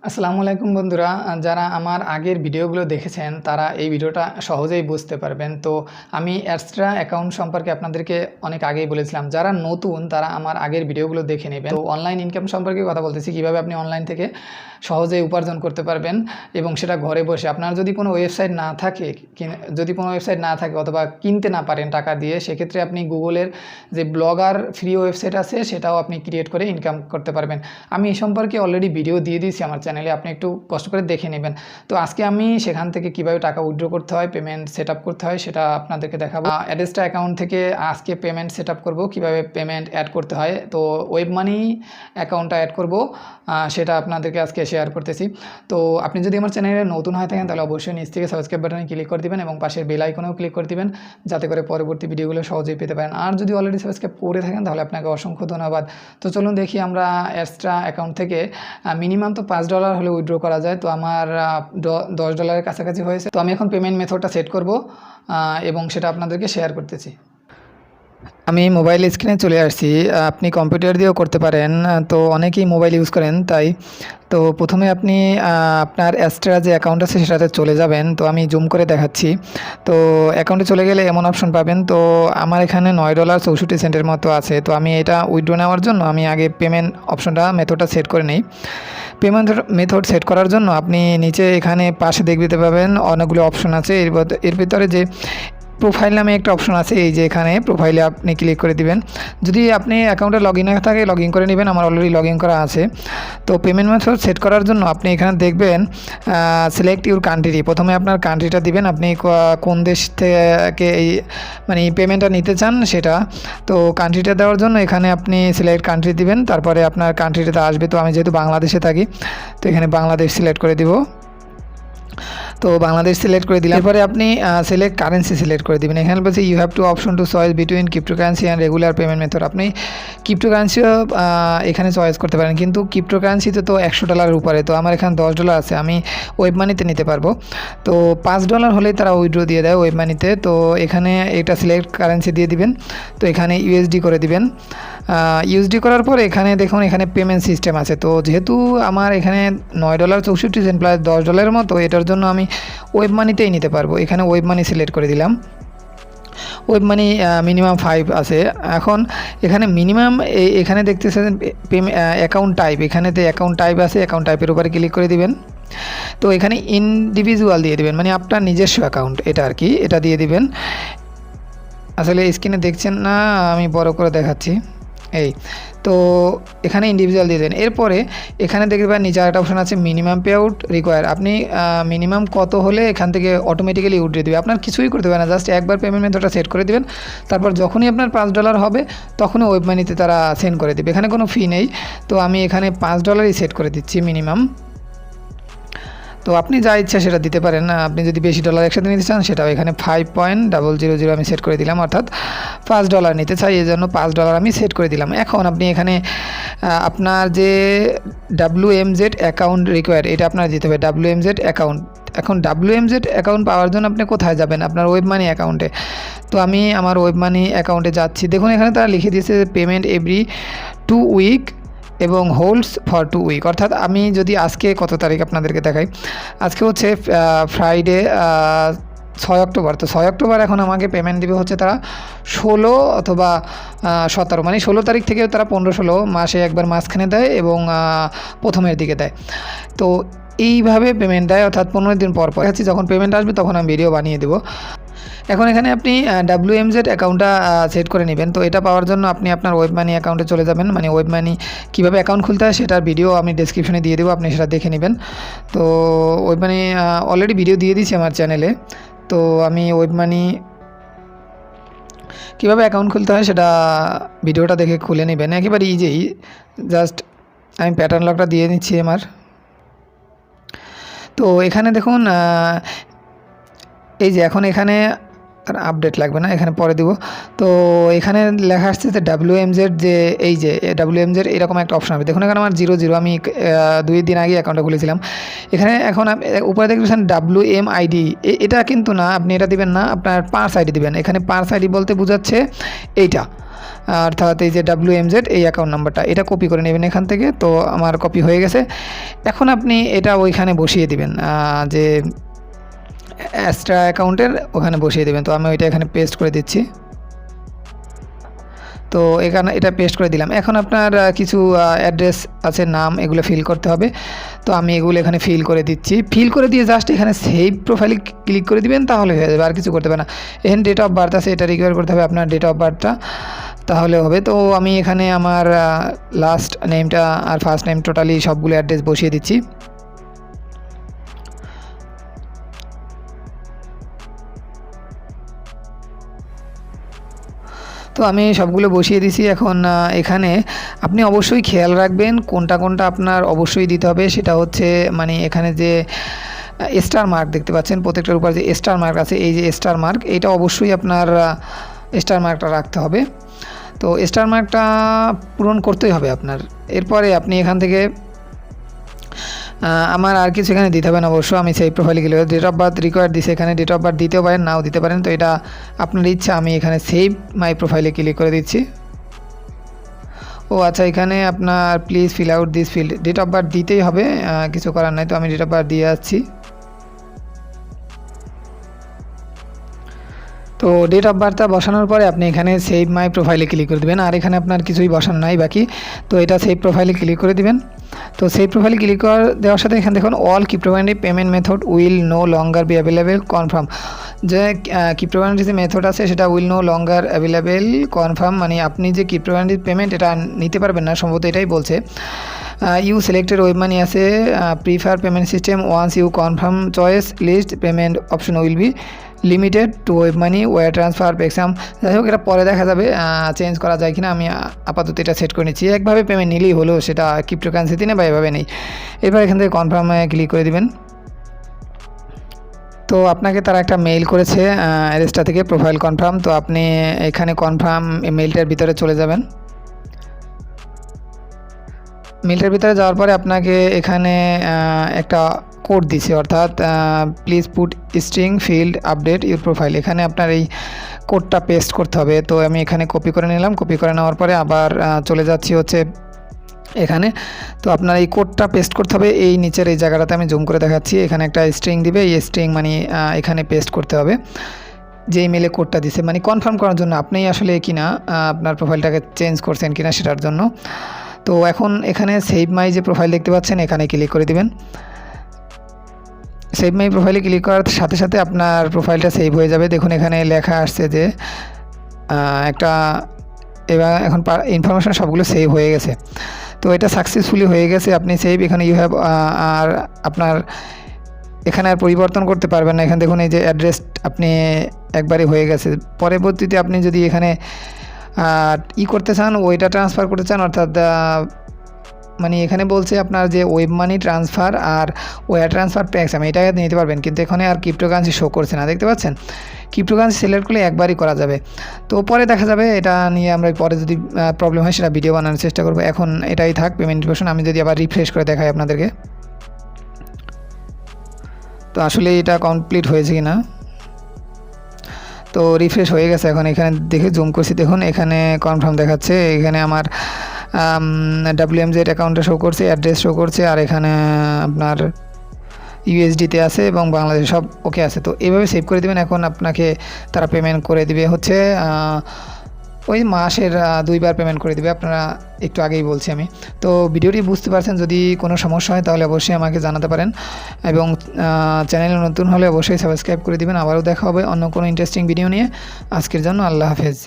আসসালামু আলাইকুম বন্ধুরা, যারা আমার আগের ভিডিওগুলো দেখেছেন তারা এই ভিডিওটা সহজেই বুঝতে পারবেন। তো আমি অ্যাডস্ট্রা অ্যাকাউন্ট সম্পর্কে আপনাদেরকে অনেক আগেই বলেছিলাম, যারা নতুন তারা আমার আগের ভিডিওগুলো দেখে নেবেন। তো অনলাইন ইনকাম সম্পর্কে কথা বলতেছি, কীভাবে আপনি অনলাইন থেকে সহজেই উপার্জন করতে পারবেন এবং সেটা ঘরে বসে। আপনার যদি কোনো ওয়েবসাইট না থাকে অথবা কিনতে না পারেন টাকা দিয়ে, সেক্ষেত্রে আপনি গুগলের যে ব্লগার ফ্রি ওয়েবসাইট আছে সেটাও আপনি ক্রিয়েট করে ইনকাম করতে পারবেন। আমি এই সম্পর্কে অলরেডি ভিডিও দিয়ে দিয়েছি আমার চ্যানেলে, আপনি একটু কষ্ট করে দেখে নেবেন। তো আজকে আমি সেখান থেকে কিভাবে টাকা উইথড্র করতে হয়, পেমেন্ট সেট আপ করতে হয় সেটা আপনাদেরকে দেখাবো। অ্যাডস্ট্রা অ্যাকাউন্ট থেকে আজকে পেমেন্ট সেট আপ করবো, কীভাবে পেমেন্ট অ্যাড করতে হয়। তো ওয়েব মানি অ্যাকাউন্টটা অ্যাড করব, সেটা আপনাদেরকে আজকে শেয়ার করতেছি। তো আপনি যদি আমার চ্যানেলে নতুন হয়ে থাকেন তাহলে অবশ্যই নিচ থেকে সাবস্ক্রাইব বাটনে ক্লিক করে দিবেন এবং পাশের বেল আইকনেও ক্লিক করে দিবেন, যাতে করে পরবর্তী ভিডিওগুলো সহজেই পেতে পারেন। আর যদি অলরেডি সাবস্ক্রাইব করে থাকেন তাহলে আপনাকে অসংখ্য ধন্যবাদ। তো চলুন দেখি আমরা অ্যাডস্ট্রা অ্যাকাউন্ট থেকে মিনিমাম তো $5 হলে উইথড্র করা যায়। তো আমার $10 কাছাকাছি হয়েছে। তো আমি এখন পেমেন্ট মেথডটা সেট করব এবং সেটা আপনাদেরকে শেয়ার করতেছি। আমি মোবাইল স্ক্রিনে চলে আসছি, আপনি কম্পিউটার দিয়েও করতে পারেন। তো অনেকেই মোবাইল ইউজ করেন তাই। তো প্রথমে আপনি আপনার অ্যাডস্ট্রা যে অ্যাকাউন্ট আছে সেটাতে চলে যাবেন। তো আমি জুম করে দেখাচ্ছি। তো অ্যাকাউন্টে চলে গেলে এমন অপশন পাবেন। তো আমার এখানে $9.64 মতো আছে। তো আমি এটা উইথড্র নেওয়ার জন্য আমি আগে পেমেন্ট অপশনটা মেথডটা সেট করে নিই। পেমেন্ট মেথড সেট করার জন্য আপনি নিচে এখানে পাশে দেখতে পাবেন অনেকগুলো অপশন আছে। এর ভিতরে যে প্রোফাইল নামে একটা অপশন আছে, এই যে এখানে প্রোফাইলে আপনি ক্লিক করে দিবেন। যদি আপনি অ্যাকাউন্টে লগ ইন না থাকে লগ ইন করে নেবেন, আমার অলরেডি লগ ইন করা আছে। তো পেমেন্ট মেথড সেট করার জন্য আপনি এখানে দেখবেন সিলেক্ট ইউর কান্ট্রি। প্রথমে আপনার কান্ট্রিটা দিবেন, আপনি কোন দেশ থেকে এই পেমেন্টটা নিতে চান সেটা। তো কান্ট্রিটা দেওয়ার জন্য এখানে আপনি সিলেক্ট কান্ট্রি দিবেন, তারপরে আপনার কান্ট্রিটাতে আসবে। তো আমি যেহেতু বাংলাদেশে থাকি তো এখানে বাংলাদেশ সিলেক্ট করে দিব। তো বাংলাদেশ সিলেক্ট করে দিলাম। এরপরে আপনি সিলেক্ট কারেন্সি সিলেক্ট করে দিবেন। এখানে বলছে you have two option to choice between cryptocurrency and regular payment method. আপনি ক্রিপ্টোকারেন্সিও এখানে চয়েস করতে পারেন, কিন্তু ক্রিপ্টোকারেন্সিতে তো $100 উপরে। তো আমার এখানে $10 আছে, আমি ওয়েব মানিতে নিতে পারবো। তো $5 হলেই তারা উইথড্র দিয়ে দেয় ওয়েব মানিতে। তো এখানে এটা সিলেক্ট কারেন্সি দিয়ে দিবেন। তো এখানে ইউএসডি করে দিবেন। ইউএসডি করার পর এখানে দেখুন এখানে পেমেন্ট সিস্টেম আছে। তো যেহেতু আমার এখানে $9.64 প্লাস $10 মতো, এটার জন্য আমি ওয়েব মানিতেই নিতে পারবো। এখানে ওয়েব মানি সিলেক্ট করে দিলাম। ওয়েব মানি মিনিমাম 5 আছে। এখন এখানে মিনিমাম এখানে দেখতেছেন অ্যাকাউন্ট টাইপ, এখানেতে অ্যাকাউন্ট টাইপ আছে, অ্যাকাউন্ট টাইপের উপরে ক্লিক করে দিবেন। তো এখানে ইন্ডিভিজুয়াল দিয়ে দিবেন, মানে আপনার নিজস্ব অ্যাকাউন্ট এটা আর কি, এটা দিয়ে দিবেন। আসলে স্ক্রিনে দেখছেন না, আমি বড় করে দেখাচ্ছি। এই তো এখানে ইন্ডিভিজুয়াল দিয়ে দেন। এরপরে এখানে দেখবেন নিচে একটা অপশন আছে মিনিমাম পে আউট রিকোয়ার। আপনি মিনিমাম কত হলে এখান থেকে অটোমেটিক্যালি উঠিয়ে দেবে, আপনার কিছুই করতে হবে না, জাস্ট একবার পেমেন্ট মেথডটা সেট করে দেবেন। তারপর যখনই আপনার $5 হবে তখনই ওয়েব মানিতে তারা সেন্ড করে দেবে, এখানে কোনো ফি নেই। তো আমি এখানে $5 সেট করে দিচ্ছি মিনিমাম। তো আপনি যা ইচ্ছা সেটা দিতে পারেন, আপনি যদি বেশি ডলার একসাথে নিতে চান সেটাও এখানে 5.000 আমি সেট করে দিলাম, অর্থাৎ $5 নিতে চাই, এই জন্য $5 আমি সেট করে দিলাম। এখন আপনি এখানে আপনার যে WMZ অ্যাকাউন্ট রিকোয়ার এটা আপনার দিতে হবে, WMZ অ্যাকাউন্ট। এখন WMZ অ্যাকাউন্ট পাওয়ার জন্য আপনি কোথায় যাবেন, আপনার ওয়েব মানি অ্যাকাউন্টে। তো আমি আমার ওয়েব মানি অ্যাকাউন্টে যাচ্ছি। দেখুন এখানে তারা লিখে দিয়েছে পেমেন্ট এভরি 2 উইক এবং হোল্ডস ফর 2 উইক। অর্থাৎ আমি যদি আজকে কত তারিখ আপনাদেরকে দেখাই, আজকে হচ্ছে ফ্রাইডে 6 অক্টোবর। তো 6 অক্টোবর এখন আমাকে পেমেন্ট দেবে হচ্ছে তারা 16 অথবা 17, মানে 16 তারিখ থেকেও তারা 15-16 মাসে একবার মাঝখানে দেয় এবং প্রথমের দিকে দেয়। তো এইভাবে পেমেন্ট দেয়, অর্থাৎ 15 দিন পর পর। যখন পেমেন্ট আসবে তখন আমি ভিডিও বানিয়ে দেবো। এখন এখানে আপনি WMZ অ্যাকাউন্টটা সেট করে নেবেন। তো এটা পাওয়ার জন্য আপনি আপনার ওয়েব মানি অ্যাকাউন্টে চলে যাবেন, মানে ওয়েব মানি কীভাবে অ্যাকাউন্ট খুলতে হয় সেটার ভিডিও আমি ডেসক্রিপশনে দিয়ে দেবো, আপনি সেটা দেখে নেবেন। তো ওয়েব মানি অলরেডি ভিডিও দিয়ে দিয়েছি আমার চ্যানেলে। তো আমি ওয়েব মানি কীভাবে অ্যাকাউন্ট খুলতে হয় সেটা ভিডিওটা দেখে খুলে নেবেন, একেবারে ইজি। জাস্ট আমি প্যাটার্ন লকটা দিয়ে নিচ্ছি আমার। তো এখানে দেখুন এই যে এখন এখানে আপনার আপডেট লাগবে না, এখানে পরে দিব। তো এখানে লেখা আসছে যে WMZ, যে এই যে WMZ এরকম একটা অপশন হবে। দেখুন এখানে আমার 00, আমি 2 দিন আগে অ্যাকাউন্টটা খুলেছিলাম। এখানে এখন উপরে দেখতেছেন WMID, এটা কিন্তু না, আপনি এটা দিবেন না, আপনার পার্স আইডি দিবেন। এখানে পার্স আইডি বলতে বোঝাচ্ছে এইটা, অর্থাৎ এই যে WMZ এই অ্যাকাউন্ট নাম্বারটা, এটা কপি করে নেবেন এখান থেকে। তো আমার কপি হয়ে গেছে। এখন আপনি এটা ওইখানে বসিয়ে দিবেন, যে অ্যাস্ট্রা অ্যাকাউন্টের ওখানে বসিয়ে দেবেন। তো আমি ওইটা এখানে পেস্ট করে দিচ্ছি। তো এখানে এটা পেস্ট করে দিলাম। এখন আপনার কিছু অ্যাড্রেস আছে, নাম, এগুলো ফিল করতে হবে। তো আমি এগুলো এখানে ফিল করে দিচ্ছি। ফিল করে দিয়ে জাস্ট এখানে সেভ প্রোফাইলে ক্লিক করে দিবেন, তাহলে হয়ে যাবে, আর কিছু করতে হবে না। এখানে ডেট অফ বার্থ আছে, এটা রিকোয়ার করতে হবে আপনার ডেট অফ বার্থটা, তাহলে হবে। তো আমি এখানে আমার লাস্ট নেমটা আর ফার্স্ট নেম টোটালি সবগুলো অ্যাড্রেস বসিয়ে দিচ্ছি। তো আমি সবগুলো বসিয়ে দিছি। এখন এখানে আপনি অবশ্যই খেয়াল রাখবেন কোনটা কোনটা আপনার অবশ্যই দিতে হবে। সেটা হচ্ছে মানে এখানে যে স্টার মার্ক দেখতে পাচ্ছেন, প্রত্যেকটার উপর যে স্টার মার্ক আছে, এই যে স্টার মার্ক, এটা অবশ্যই আপনার স্টার মার্কটা রাখতে হবে। তো স্টার মার্কটা পূরণ করতেই হবে আপনার। এরপরে আপনি এখান থেকে আমার আর কিছু এখানে দিতে হবে না অবশ্য, আমি সেই প্রোফাইলে গেলে ডেট অফ বার্থ রিকোয়ার্ড দিছে, এখানে ডেট অফ বার্থ দিতেও পারেন, নাও দিতে পারেন। তো এটা আপনার ইচ্ছা। আমি এখানে সেভ মাই প্রোফাইলে ক্লিক করে দিচ্ছি। ও আচ্ছা, এখানে আপনার please fill out this field, date of birth দিতেই হবে, কিছু করার নাই। তো আমি ডেট অফ বার্থ দিয়ে যাচ্ছি। তো ডেট অফ বার্থটা বসানোর পরে আপনি এখানে সেভ মাই প্রোফাইলে ক্লিক করে দেবেন, আর এখানে আপনার কিছুই বসানো নাই বাকি। তো এটা সেভ প্রোফাইলে ক্লিক করে দিবেন। তো সেভ প্রোফাইলে ক্লিক করে দেওয়ার সাথে এখানে দেখুন all cryptocurrency payment method will no longer be available confirm, যে ক্রিপ্টোকারেন্সি যে মেথড আছে সেটা will no longer available confirm, মানে আপনি যে ক্রিপ্টোকারেন্সি পেমেন্ট এটা নিতে পারবেন না, সম্ভবত এটাই বলছে। ইউ সিলেক্টেড ওয়েব মানি আছে, prefer payment system once you confirm choice list payment option will be limited to web money wire transfer Paxum. যাই হোক, এটা পরে দেখা যাবে চেঞ্জ করা যায় কিনা। আমি আপাতত এটা সেট করে নিচ্ছি। একভাবে পেমেন্ট নিলেই হলো, সেটা ক্রিপ্টোকারেন্সিতে না বা এভাবে নেই। এবার এখান থেকে কনফার্মে ক্লিক করে দিবেন। তো আপনাকে তারা একটা মেইল করেছে অ্যাডস্টেরা থেকে, প্রোফাইল কনফার্ম। তো আপনি এখানে কনফার্ম মেইলটার ভিতরে চলে যাবেন। মেইলটার ভিতরে যাওয়ার পরে আপনাকে এখানে একটা কোড দিছে, অর্থাৎ please put string field update your profile, এখানে আপনার এই কোডটা পেস্ট করতে হবে। তো আমি এখানে কপি করে নিলাম। কপি করে নেওয়ার পরে আবার চলে যাচ্ছি হচ্ছে এখানে। তো আপনার এই কোডটা পেস্ট করতে হবে এই নিচের এই জায়গাটাতে, আমি জুম করে দেখাচ্ছি। এখানে একটা স্ট্রিং দিবে, এই স্ট্রিং মানে এখানে পেস্ট করতে হবে, যে ইমেলে কোডটা দিছে, মানে কনফার্ম করার জন্য আপনি আসলে কিনা আপনার প্রোফাইলটাকে চেঞ্জ করছেন কিনা সেটার জন্য। তো এখন এখানে সেভ মাই যে প্রোফাইল দেখতে পাচ্ছেন, এখানে ক্লিক করে দিবেন। সেভ মাই প্রোফাইলে ক্লিক করার সাথে সাথে আপনার প্রোফাইলটা সেভ হয়ে যাবে। দেখুন এখানে লেখা আসছে যে একটা, এবার এখন ইনফরমেশন সবগুলো সেভ হয়ে গেছে। তো এটা সাকসেসফুলি হয়ে গেছে, আপনি সেভ, এখানে ইউ হ্যাভ, আর আপনার এখানে আর পরিবর্তন করতে পারবেন না। এখানে দেখুন এই যে অ্যাড্রেস আপনি একবারে হয়ে গেছে। পরবর্তীতে আপনি যদি এখানে করতে চান, ওইটা ট্রান্সফার করতে চান, অর্থাৎ মানে এখানে বলছে আপনার যে ওয়েব মানি ট্রান্সফার আর ওয়ার ট্রান্সফার প্যাক্স, আমি এটা নিতে পারবেন, কিন্তু এখানে আর ক্রিপ্টোকারেন্সি শো করছে না, দেখতে পাচ্ছেন। ক্রিপ্টোকারেন্সি সিলেক্ট করলে একবারই করা যাবে। তো পরে দেখা যাবে, এটা নিয়ে আমরা পরে যদি প্রবলেম হয় সেটা ভিডিও বানানোর চেষ্টা করবো। এখন এটাই থাক পেমেন্ট ইনফরমেশন। আমি যদি আবার রিফ্রেশ করে দেখাই আপনাদেরকে, তো আসলে এটা কমপ্লিট হয়েছে কি না। তো রিফ্রেশ হয়ে গেছে। এখন এখানে দেখে জুম করছি, দেখুন এখানে কনফার্ম দেখাচ্ছে। এখানে আমার WMZ অ্যাকাউন্টে শো করছে, অ্যাড্রেস শো করছে, আর এখানে আপনার USDতে আছে এবং বাংলাদেশে সব ওকে আছে। তো এইভাবে সেভ করে দেবেন। এখন আপনাকে তারা পেমেন্ট করে দিবে হচ্ছে ওই মাসের 2 বার পেমেন্ট করে দিবে, আপনারা একটু আগেই বলছি আমি। তো ভিডিওটি বুঝতে পারছেন, যদি কোনো সমস্যা হয় তাহলে অবশ্যই আমাকে জানাতে পারেন, এবং চ্যানেলে নতুন হলে অবশ্যই সাবস্ক্রাইব করে দিবেন। আবারও দেখা হবে অন্য কোনো ইন্টারেস্টিং ভিডিও নিয়ে। আজকের জন্য আল্লাহ হাফেজ।